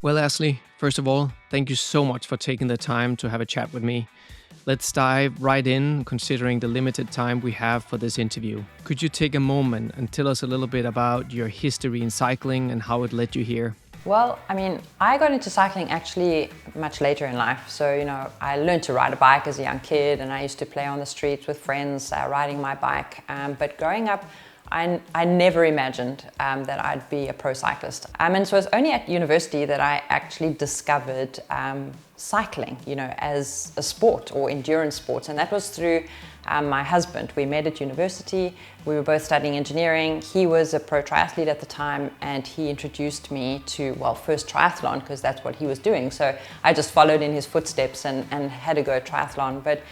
Well, Ashleigh, first of all, thank you so much for taking the time to have a chat with me. Let's dive right in, considering the limited time we have for this interview. Could you take a moment and tell us a little bit about your history in cycling and how it led you here? Well, I got into cycling actually much later in life. So, I learned to ride a bike as a young kid, and I used to play on the streets with friends riding my bike. But growing up, I never imagined that I'd be a pro cyclist. And so it was only at university that I actually discovered cycling, as a sport or endurance sports. And that was through my husband. We met at university. We were both studying engineering. He was a pro triathlete at the time, and he introduced me to, first triathlon, because that's what he was doing. So I just followed in his footsteps and had to go triathlon. But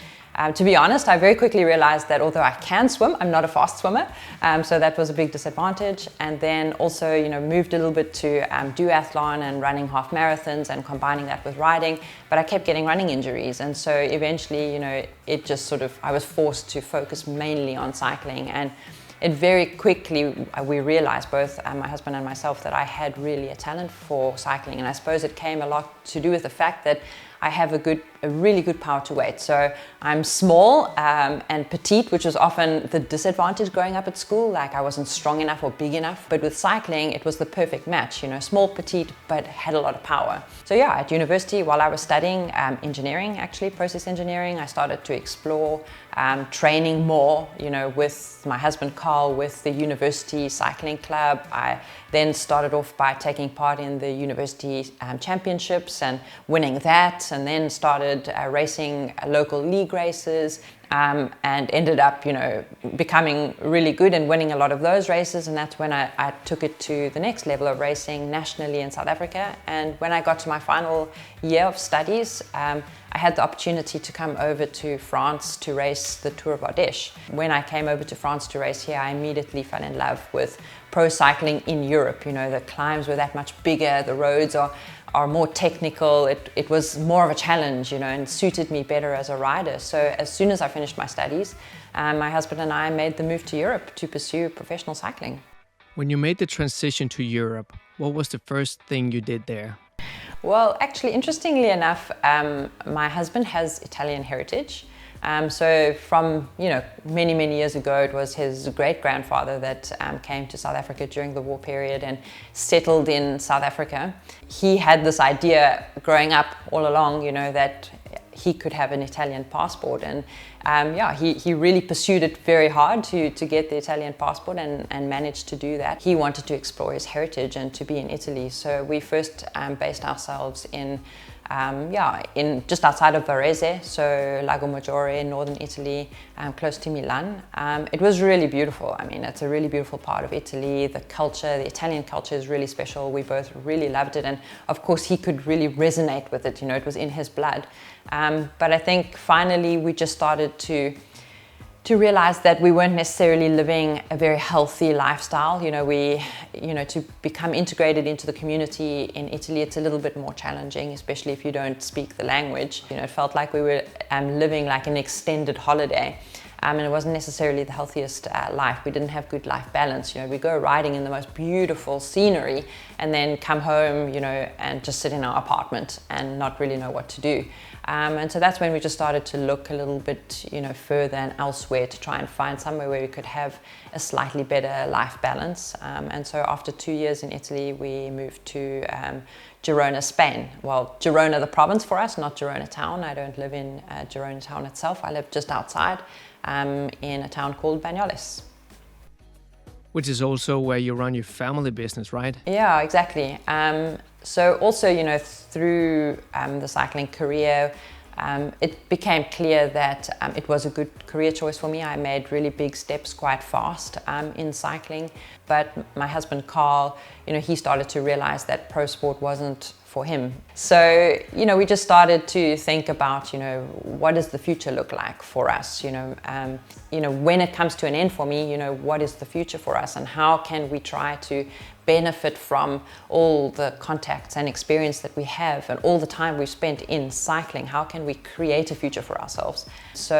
to be honest, I very quickly realized that although I can swim, I'm not a fast swimmer. So that was a big disadvantage. And then also, moved a little bit to duathlon and running half marathons and combining that with riding. But I kept getting running injuries. And so eventually, it just I was forced to focus mainly on cycling. And it very quickly, we realized, both my husband and myself, that I had really a talent for cycling. And I suppose it came a lot to do with the fact that I have a really good power to weight. So I'm small and petite, which was often the disadvantage growing up at school. Like I wasn't strong enough or big enough. But with cycling, it was the perfect match, small, petite, but had a lot of power. So yeah, at university, while I was studying engineering, actually process engineering, I started to explore training more, with my husband Carl, with the university cycling club. I then started off by taking part in the university championships and winning that, and then started racing local league races, and ended up, becoming really good and winning a lot of those races. And that's when I took it to the next level of racing nationally in South Africa. And when I got to my final year of studies, I had the opportunity to come over to France to race the Tour of Ardèche. When I came over to France to race here, I immediately fell in love with pro cycling in Europe. The climbs were that much bigger, the roads are more technical. It was more of a challenge, and suited me better as a rider. So as soon as I finished my studies, my husband and I made the move to Europe to pursue professional cycling. When you made the transition to Europe, what was the first thing you did there? Well, actually, interestingly enough, my husband has Italian heritage. So from, many, many years ago, it was his great-grandfather that came to South Africa during the war period and settled in South Africa. He had this idea growing up all along, that he could have an Italian passport. And he really pursued it very hard to get the Italian passport and managed to do that. He wanted to explore his heritage and to be in Italy. So we first based ourselves in just outside of Varese, so Lago Maggiore, northern Italy, close to Milan. It was really beautiful. It's a really beautiful part of Italy. The culture, the Italian culture is really special. We both really loved it. And of course, he could really resonate with it. It was in his blood. But I think finally we just started to realize that we weren't necessarily living a very healthy lifestyle. To become integrated into the community in Italy, it's a little bit more challenging, especially if you don't speak the language. It felt like we were living like an extended holiday. And it wasn't necessarily the healthiest life. We didn't have good life balance. We go riding in the most beautiful scenery and then come home, and just sit in our apartment and not really know what to do. And so that's when we just started to look a little bit, further and elsewhere to try and find somewhere where we could have a slightly better life balance. And so after 2 years in Italy, we moved to Girona, Spain. Well, Girona, the province for us, not Girona town. I don't live in Girona town itself. I live just outside in a town called Banyoles. Which is also where you run your family business, right? Yeah, exactly. So also, through the cycling career, it became clear that it was a good career choice for me. I made really big steps quite fast in cycling. But my husband, Carl, he started to realize that pro sport wasn't for him. So, we just started to think about, what does the future look like for us? When it comes to an end for me, what is the future for us, and how can we try to benefit from all the contacts and experience that we have and all the time we've spent in cycling? How can we create a future for ourselves? So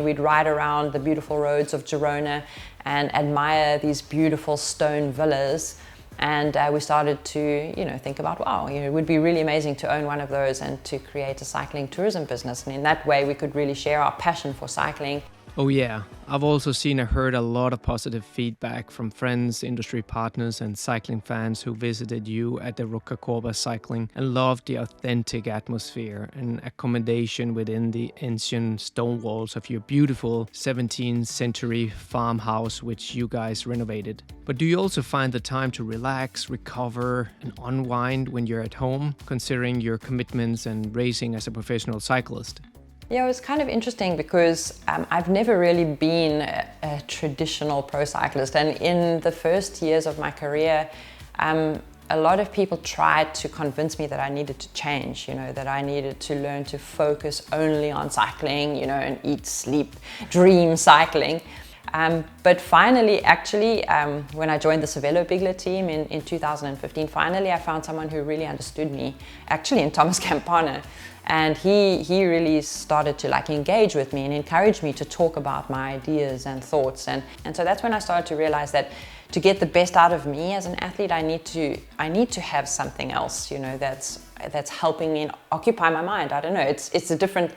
we'd ride around the beautiful roads of Girona and admire these beautiful stone villas And we started to, think about, wow, it would be really amazing to own one of those and to create a cycling tourism business. And in that way, we could really share our passion for cycling. Oh yeah, I've also seen and heard a lot of positive feedback from friends, industry partners and cycling fans who visited you at the Rocacorba Cycling and loved the authentic atmosphere and accommodation within the ancient stone walls of your beautiful 17th century farmhouse which you guys renovated. But do you also find the time to relax, recover and unwind when you're at home, considering your commitments and racing as a professional cyclist? Yeah, it was kind of interesting because I've never really been a traditional pro cyclist, and in the first years of my career, a lot of people tried to convince me that I needed to change, that I needed to learn to focus only on cycling, and eat, sleep, dream cycling. But finally, actually, when I joined the Cervelo Bigler team in 2015, finally I found someone who really understood me, actually in Thomas Campana. And he really started to engage with me and encourage me to talk about my ideas and thoughts. And so that's when I started to realize that to get the best out of me as an athlete, I need to have something else, that's helping me and occupy my mind. I don't know, it's a different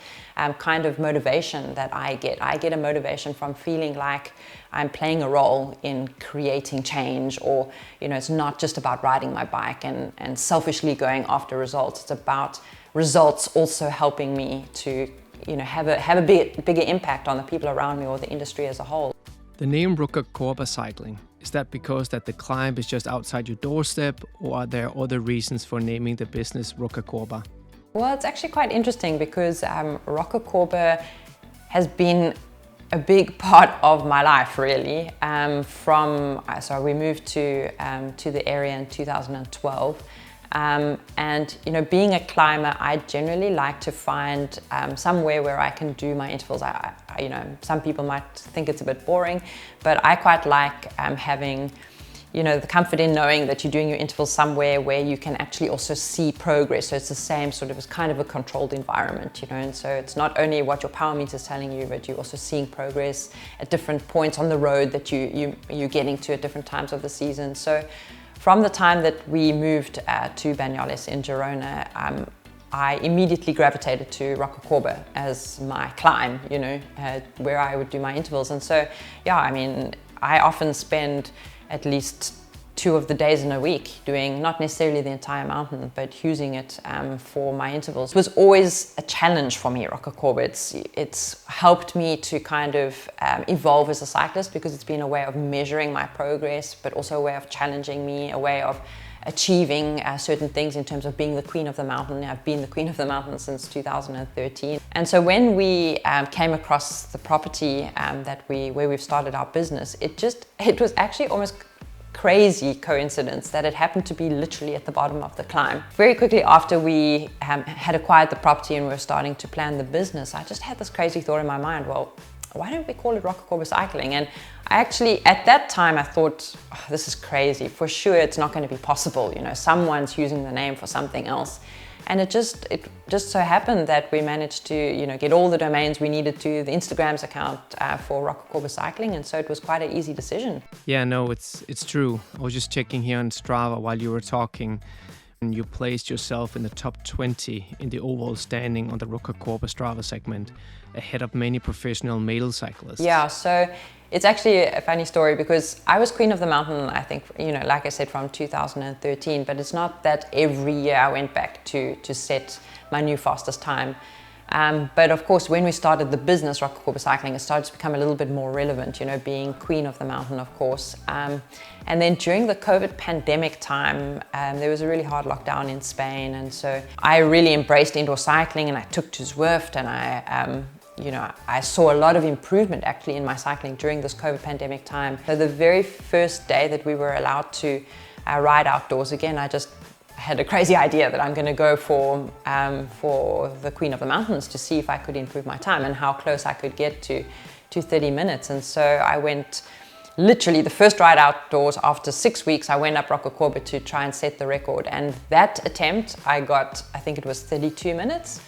kind of motivation that I get. I get a motivation from feeling like I'm playing a role in creating change, or it's not just about riding my bike and selfishly going after results. It's about results also helping me to have a bigger impact on the people around me or the industry as a whole. The name Rocacorba Cycling, is that because that the climb is just outside your doorstep, or are there other reasons for naming the business Rocacorba? Well, it's actually quite interesting because Rocacorba has been a big part of my life, really. So we moved to the area in 2012. And being a climber, I generally like to find somewhere where I can do my intervals. Some people might think it's a bit boring, but I quite like having the comfort in knowing that you're doing your intervals somewhere where you can actually also see progress. So it's the same it's kind of a controlled environment, and so it's not only what your power meter is telling you, but you're also seeing progress at different points on the road that you're getting to at different times of the season. So from the time that we moved to Banyoles in Girona, I immediately gravitated to Rocacorba as my climb, where I would do my intervals. And so, I often spend at least 2 of the days in a week doing not necessarily the entire mountain, but using it for my intervals. It was always a challenge for me, Rocacorba. It's helped me to kind of evolve as a cyclist, because it's been a way of measuring my progress, but also a way of challenging me, a way of achieving certain things in terms of being the queen of the mountain. I've been the queen of the mountain since 2013. And so when we came across the property where we've started our business, it was actually almost crazy coincidence that it happened to be literally at the bottom of the climb. Very quickly after we had acquired the property and we were starting to plan the business, I just had this crazy thought in my mind, well, why don't we call it Rocacorba Cycling? And I actually, at that time, I thought, this is crazy. For sure, it's not going to be possible. Someone's using the name for something else. And it just so happened that we managed to, get all the domains we needed to the Instagram's account for Rocacorba Cycling, and so it was quite an easy decision. Yeah, no, it's true. I was just checking here on Strava while you were talking, and you placed yourself in the top 20 in the overall standing on the Rocacorba Strava segment, ahead of many professional male cyclists. Yeah, so it's actually a funny story because I was queen of the mountain, I think, like I said, from 2013, but it's not that every year I went back to set my new fastest time. But of course, when we started the business, Rocacorba Cycling, it started to become a little bit more relevant, being queen of the mountain, of course. And then during the COVID pandemic time, there was a really hard lockdown in Spain. And so I really embraced indoor cycling, and I took to Zwift, and I saw a lot of improvement actually in my cycling during this COVID pandemic time. So the very first day that we were allowed to ride outdoors again, I just had a crazy idea that I'm going to go for the Queen of the Mountains to see if I could improve my time and how close I could get to 30 minutes. And so I went, literally the first ride outdoors after 6 weeks, I went up Rocacorba to try and set the record. And that attempt, I got, I think it was 32 minutes.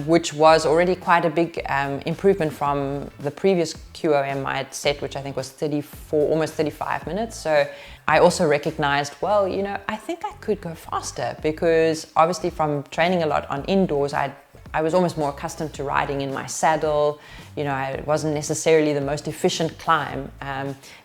which was already quite a big improvement from the previous QOM I had set, which I think was 34, almost 35 minutes. So I also recognized, well, you know, I think I could go faster, because obviously from training a lot on indoors, I was almost more accustomed to riding in my saddle. You know, it wasn't necessarily the most efficient climb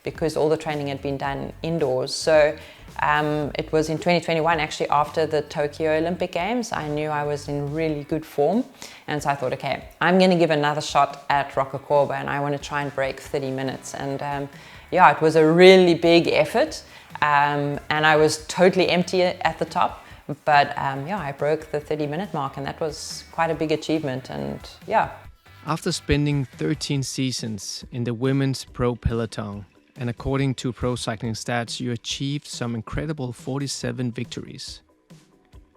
because all the training had been done indoors. So it was in 2021, actually after the Tokyo Olympic Games, I knew I was in really good form. And so I thought, okay, I'm going to give another shot at Rocacorba, and I want to try and break 30 minutes. And yeah, it was a really big effort. And I was totally empty at the top. But yeah, I broke the 30-minute mark, and that was quite a big achievement. And yeah. After spending 13 seasons in the women's pro peloton, and according to Pro Cycling Stats, you achieved some incredible 47 victories.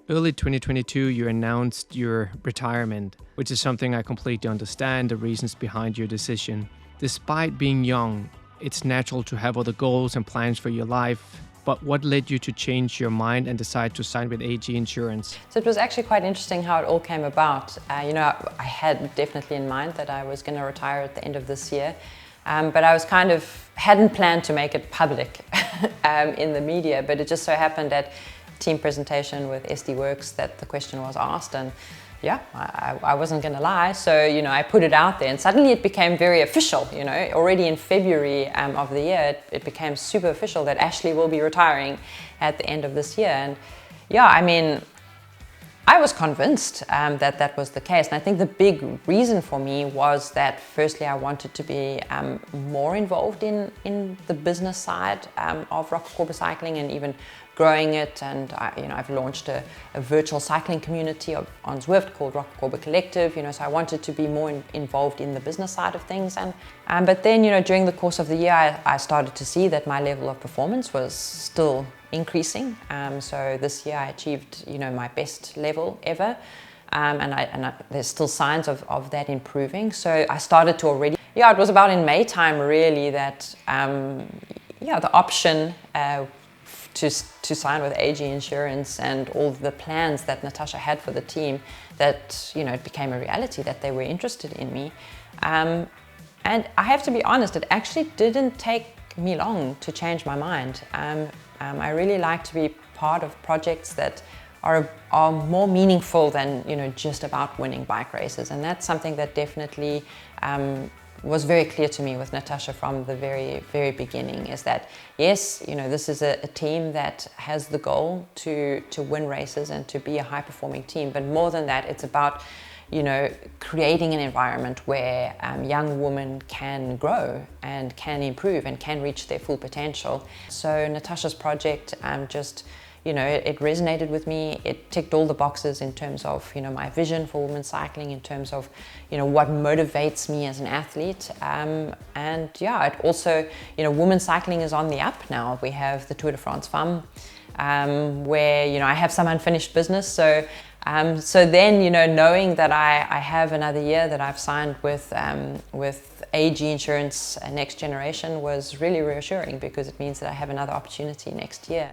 Early 2022, you announced your retirement, which is something I completely understand the reasons behind your decision. Despite being young, it's natural to have other goals and plans for your life. But what led you to change your mind and decide to sign with AG Insurance? So it was actually quite interesting how it all came about. You know, I had definitely in mind that I was going to retire at the end of this year. But I was hadn't planned to make it public in the media, but it just so happened at team presentation with SD Works that the question was asked, and yeah, I wasn't going to lie. So, you know, I put it out there, and suddenly it became very official. You know, already in February of the year, it became super official that Ashleigh will be retiring at the end of this year. And yeah, I mean, I was convinced that that was the case. And I think the big reason for me was that firstly, I wanted to be more involved in the business side of Rocacorba Cycling, and even growing it. And you know, I've launched a virtual cycling community on Zwift called Rocacorba Collective. You know, so I wanted to be more involved in the business side of things. And but then, you know, during the course of the year, I started to see that my level of performance was still increasing. So this year I achieved, you know, my best level ever. And there's still signs of that improving. So I started to already, yeah, it was about in May time really that, yeah, the option to sign with AG Insurance and all the plans that Natasha had for the team, that, you know, it became a reality that they were interested in me. And I have to be honest, it actually didn't take me long to change my mind. I really like to be part of projects that are more meaningful than, you know, just about winning bike races. And that's something that definitely was very clear to me with Natasha from the very, very beginning, is that, yes, you know, this is a team that has the goal to win races and to be a high-performing team. But more than that, it's about, you know, creating an environment where young women can grow and can improve and can reach their full potential. So Natasha's project just, you know, it resonated with me. It ticked all the boxes in terms of, you know, my vision for women's cycling, in terms of, you know, what motivates me as an athlete. And yeah, it also, you know, women's cycling is on the up now. We have the Tour de France Femmes, where, you know, I have some unfinished business. So then, you know, knowing that I have another year that I've signed with AG Insurance Next Generation was really reassuring, because it means that I have another opportunity next year.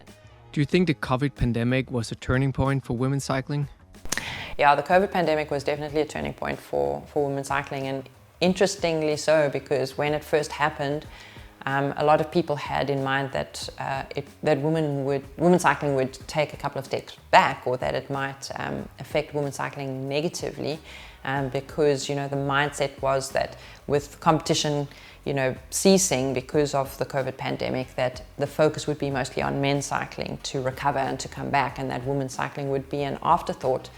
Do you think the COVID pandemic was a turning point for women's cycling? Yeah, the COVID pandemic was definitely a turning point for women's cycling, and interestingly so, because when it first happened, a lot of people had in mind that women's cycling would take a couple of steps back, or that it might affect women's cycling negatively, because, you know, the mindset was that with competition, you know, ceasing because of the COVID pandemic, that the focus would be mostly on men's cycling to recover and to come back, and that women's cycling would be an afterthought.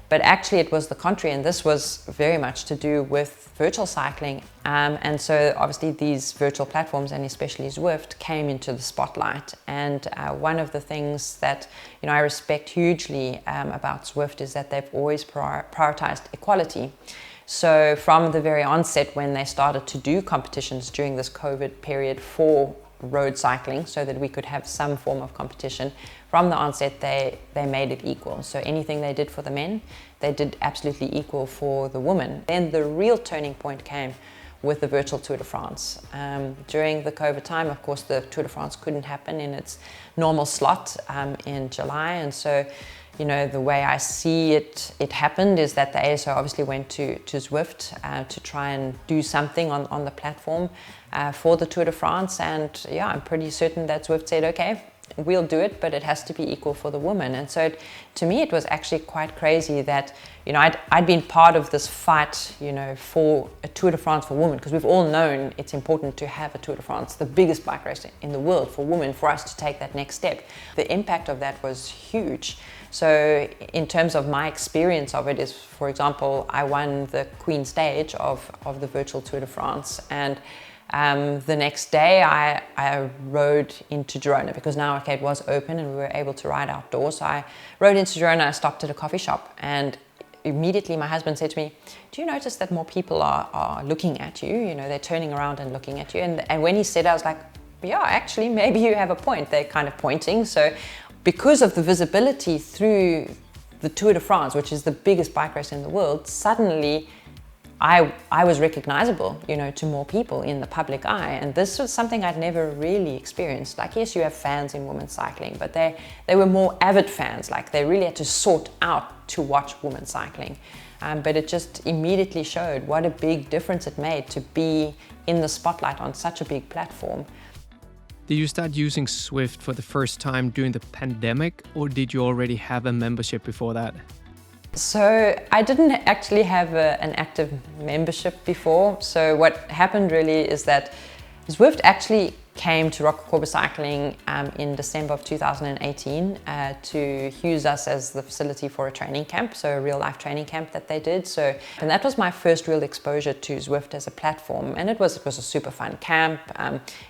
But actually it was the contrary, and this was very much to do with virtual cycling. And so obviously these virtual platforms, and especially Zwift, came into the spotlight. And one of the things that, you know, I respect hugely about Zwift is that they've always prioritized equality. So from the very onset, when they started to do competitions during this COVID period for road cycling, so that we could have some form of competition, from the onset they made it equal. So anything they did for the men, they did absolutely equal for the women. Then the real turning point came with the virtual Tour de France. During the COVID time, of course, the Tour de France couldn't happen in its normal slot in July, and so, the way I see it happened is that the ASO obviously went to Zwift to try and do something on the platform for the Tour de France. And yeah, I'm pretty certain that Zwift said, okay, we'll do it, but it has to be equal for the women. And so to me, it was actually quite crazy that, I'd been part of this fight, for a Tour de France for women, because we've all known it's important to have a Tour de France, the biggest bike race in the world for women, for us to take that next step. The impact of that was huge. So in terms of my experience of it is, for example, I won the Queen stage of the virtual Tour de France, and the next day I rode into Girona, because now, okay, it was open and we were able to ride outdoors. So I rode into Girona, I stopped at a coffee shop, and immediately my husband said to me, do you notice that more people are looking at you? They're turning around and looking at you. And when he said, I was like, yeah, actually, maybe you have a point. They're kind of pointing. So because of the visibility through the Tour de France, which is the biggest bike race in the world, suddenly I was recognizable, to more people in the public eye. And this was something I'd never really experienced. Like, yes, you have fans in women's cycling, but they were more avid fans. Like, they really had to sort out to watch women's cycling. But it just immediately showed what a big difference it made to be in the spotlight on such a big platform. Did you start using Zwift for the first time during the pandemic, or did you already have a membership before that? So I didn't actually have an active membership before. So what happened really is that Zwift actually came to Rocacorba Cycling in December of 2018 to use us as the facility for a training camp, so a real life training camp that they did. And that was my first real exposure to Zwift as a platform, and it was a super fun camp.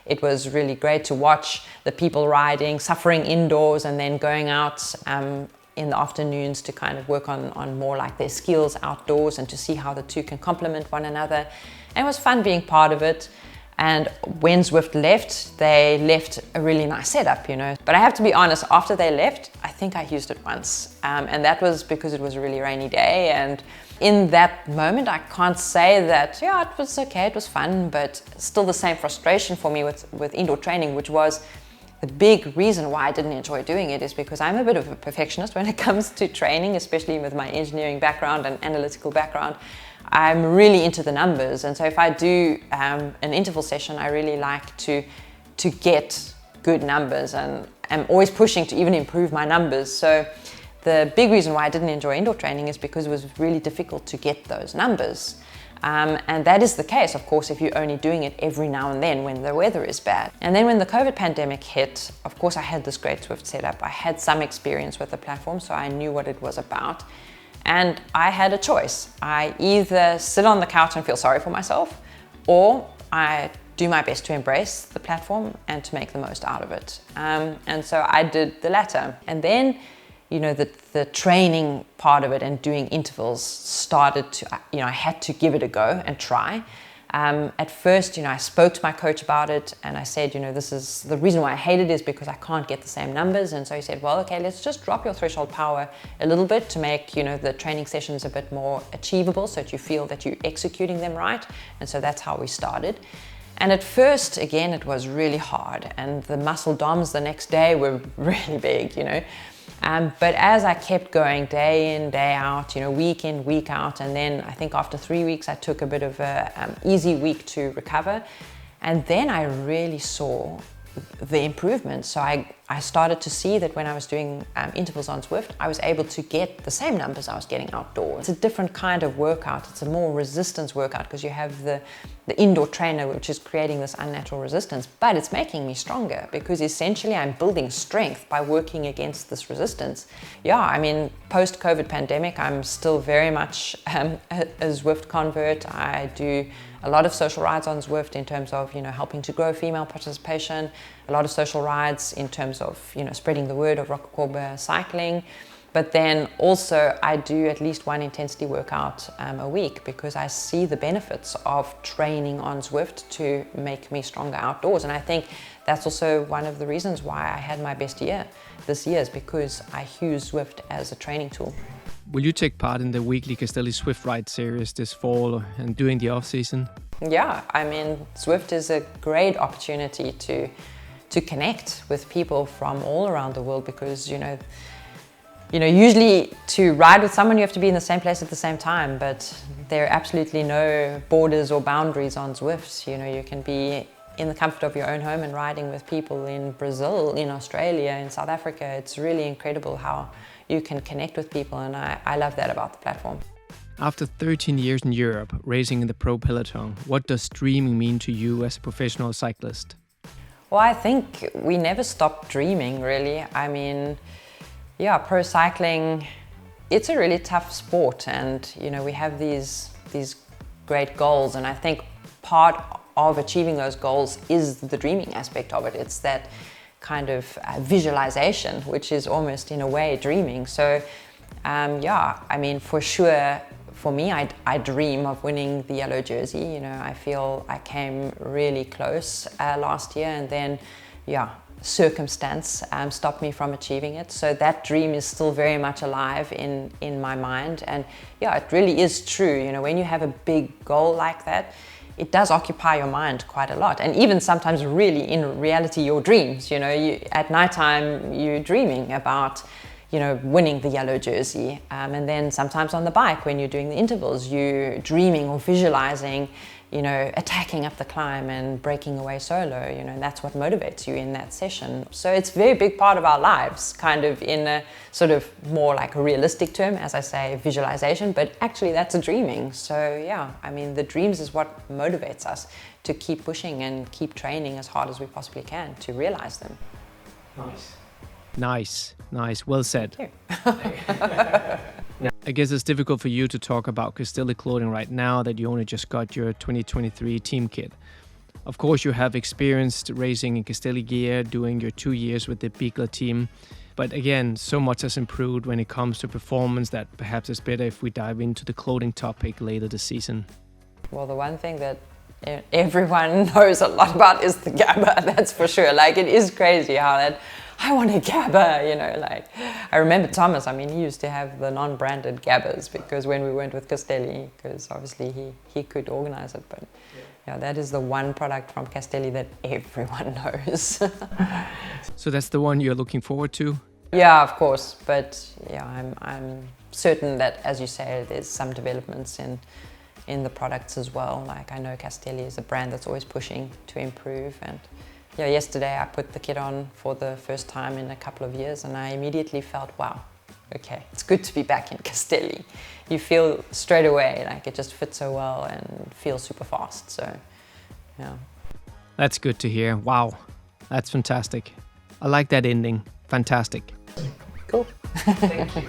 It was really great to watch the people riding, suffering indoors, and then going out in the afternoons to kind of work on more like their skills outdoors, and to see how the two can complement one another. And it was fun being part of it. And when Zwift left, they left a really nice setup, But I have to be honest, after they left, I think I used it once. And that was because it was a really rainy day. And in that moment, I can't say that, yeah, it was okay, it was fun, but still the same frustration for me with indoor training, which was the big reason why I didn't enjoy doing it, is because I'm a bit of a perfectionist when it comes to training, especially with my engineering background and analytical background. I'm really into the numbers, and so if I do an interval session, I really like to get good numbers, and I'm always pushing to even improve my numbers. So the big reason why I didn't enjoy indoor training is because it was really difficult to get those numbers. And that is the case, of course, if you're only doing it every now and then when the weather is bad. And then when the COVID pandemic hit, of course, I had this great Zwift setup. I had some experience with the platform, so I knew what it was about. And I had a choice. I either sit on the couch and feel sorry for myself, or I do my best to embrace the platform and to make the most out of it. And so I did the latter. And then, the training part of it and doing intervals started to, I had to give it a go and try. At first, I spoke to my coach about it, and I said, this is the reason why I hate it is because I can't get the same numbers. And so he said, well, okay, let's just drop your threshold power a little bit to make, the training sessions a bit more achievable, so that you feel that you're executing them right. And so that's how we started. And at first, again, it was really hard, and the muscle DOMs the next day were really big, But as I kept going day in, day out, week in, week out, and then I think after 3 weeks, I took a bit of an easy week to recover. And then I really saw the improvement. So I started to see that when I was doing intervals on Zwift, I was able to get the same numbers I was getting outdoors. It's a different kind of workout. It's a more resistance workout, because you have the indoor trainer, which is creating this unnatural resistance, but it's making me stronger, because essentially I'm building strength by working against this resistance. Yeah, post-COVID pandemic, I'm still very much a Zwift convert. I do a lot of social rides on Zwift in terms of, helping to grow female participation, a lot of social rides in terms of, spreading the word of Rocacorba Cycling. But then also I do at least one intensity workout a week, because I see the benefits of training on Zwift to make me stronger outdoors. And I think that's also one of the reasons why I had my best year this year, is because I use Zwift as a training tool. Will you take part in the weekly Castelli Zwift Ride series this fall and during the off-season? Yeah, Zwift is a great opportunity to connect with people from all around the world, because, usually to ride with someone, you have to be in the same place at the same time, but there are absolutely no borders or boundaries on Zwift. You can be in the comfort of your own home and riding with people in Brazil, in Australia, in South Africa. It's really incredible how you can connect with people, and I love that about the platform. After 13 years in Europe, racing in the pro peloton, what does dreaming mean to you as a professional cyclist? Well, I think we never stop dreaming, really. I mean, yeah, pro cycling, it's a really tough sport, and we have these great goals, and I think part of achieving those goals is the dreaming aspect of it. It's that kind of visualization, which is almost in a way dreaming. So yeah, I mean, for sure, for me, I dream of winning the yellow jersey. I feel I came really close last year, and then yeah, circumstance stopped me from achieving it. So that dream is still very much alive in my mind. And yeah, it really is true. When you have a big goal like that, it does occupy your mind quite a lot. And even sometimes really in reality, your dreams, at nighttime, you're dreaming about, winning the yellow jersey. And then sometimes on the bike, when you're doing the intervals, you're dreaming or visualizing, attacking up the climb and breaking away solo, and that's what motivates you in that session. So it's a very big part of our lives, kind of in a sort of more like a realistic term, as I say, visualization, but actually that's a dreaming. So yeah, I mean, the dreams is what motivates us to keep pushing and keep training as hard as we possibly can to realize them. Nice. Well said. Thank you. I guess it's difficult for you to talk about Castelli clothing right now that you only just got your 2023 team kit. Of course, you have experienced racing in Castelli gear, doing your 2 years with the Bigla team. But again, so much has improved when it comes to performance that perhaps it's better if we dive into the clothing topic later this season. Well, the one thing that everyone knows a lot about is the GABA, that's for sure. Like, it is crazy how that, I want a GABA, like, I remember Thomas, he used to have the non-branded GABAs because when we went with Castelli, because obviously he could organize it, but yeah, that is the one product from Castelli that everyone knows. So that's the one you're looking forward to? Yeah, of course, but yeah, I'm certain that, as you say, there's some developments in the products as well. Like, I know Castelli is a brand that's always pushing to improve, and yeah, yesterday I put the kit on for the first time in a couple of years, and I immediately felt, wow, okay, it's good to be back in Castelli. You feel straight away like it just fits so well and feels super fast. So yeah, that's good to hear. Wow, that's fantastic. I like that ending. Fantastic. Cool. Thank you.